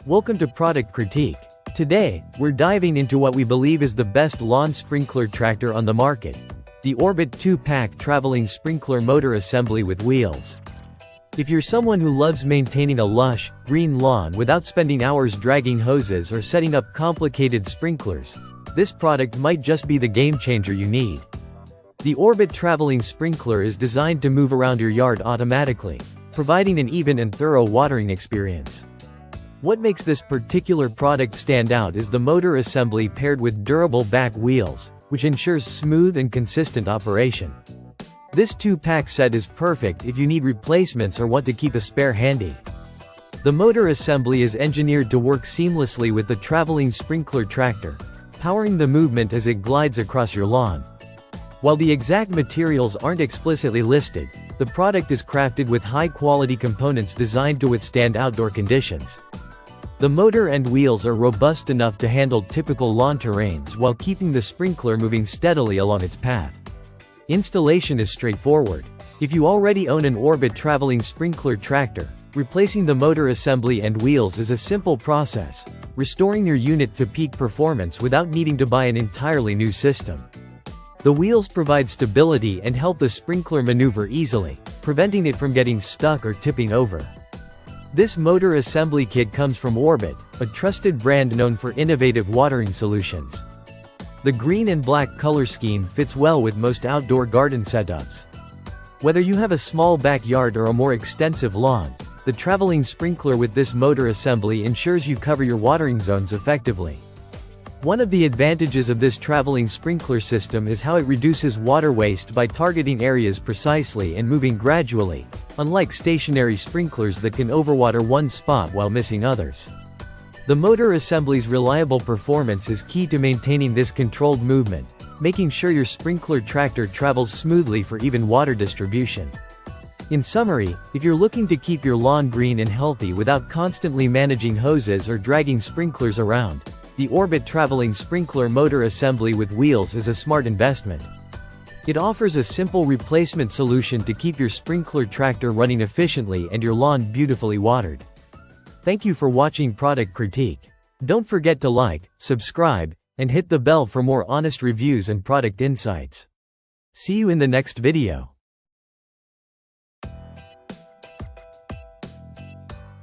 Welcome to Product Critique. Today, we're diving into what we believe is the best lawn sprinkler tractor on the market. The Orbit 2-pack traveling sprinkler motor assembly with wheels. If you're someone who loves maintaining a lush, green lawn without spending hours dragging hoses or setting up complicated sprinklers, this product might just be the game changer you need. The Orbit traveling sprinkler is designed to move around your yard automatically, providing an even and thorough watering experience. What makes this particular product stand out is the motor assembly paired with durable back wheels, which ensures smooth and consistent operation. This 2-pack set is perfect if you need replacements or want to keep a spare handy. The motor assembly is engineered to work seamlessly with the traveling sprinkler tractor, powering the movement as it glides across your lawn. While the exact materials aren't explicitly listed, the product is crafted with high-quality components designed to withstand outdoor conditions. The motor and wheels are robust enough to handle typical lawn terrains while keeping the sprinkler moving steadily along its path. Installation is straightforward. If you already own an Orbit traveling sprinkler tractor, replacing the motor assembly and wheels is a simple process, restoring your unit to peak performance without needing to buy an entirely new system. The wheels provide stability and help the sprinkler maneuver easily, preventing it from getting stuck or tipping over. This motor assembly kit comes from Orbit, a trusted brand known for innovative watering solutions. The green and black color scheme fits well with most outdoor garden setups. Whether you have a small backyard or a more extensive lawn, the traveling sprinkler with this motor assembly ensures you cover your watering zones effectively. One of the advantages of this traveling sprinkler system is how it reduces water waste by targeting areas precisely and moving gradually, unlike stationary sprinklers that can overwater one spot while missing others. The motor assembly's reliable performance is key to maintaining this controlled movement, making sure your sprinkler tractor travels smoothly for even water distribution. In summary, if you're looking to keep your lawn green and healthy without constantly managing hoses or dragging sprinklers around, the Orbit traveling sprinkler motor assembly with wheels is a smart investment. It offers a simple replacement solution to keep your sprinkler tractor running efficiently and your lawn beautifully watered. Thank you for watching Product Critique. Don't forget to like, subscribe, and hit the bell for more honest reviews and product insights. See you in the next video.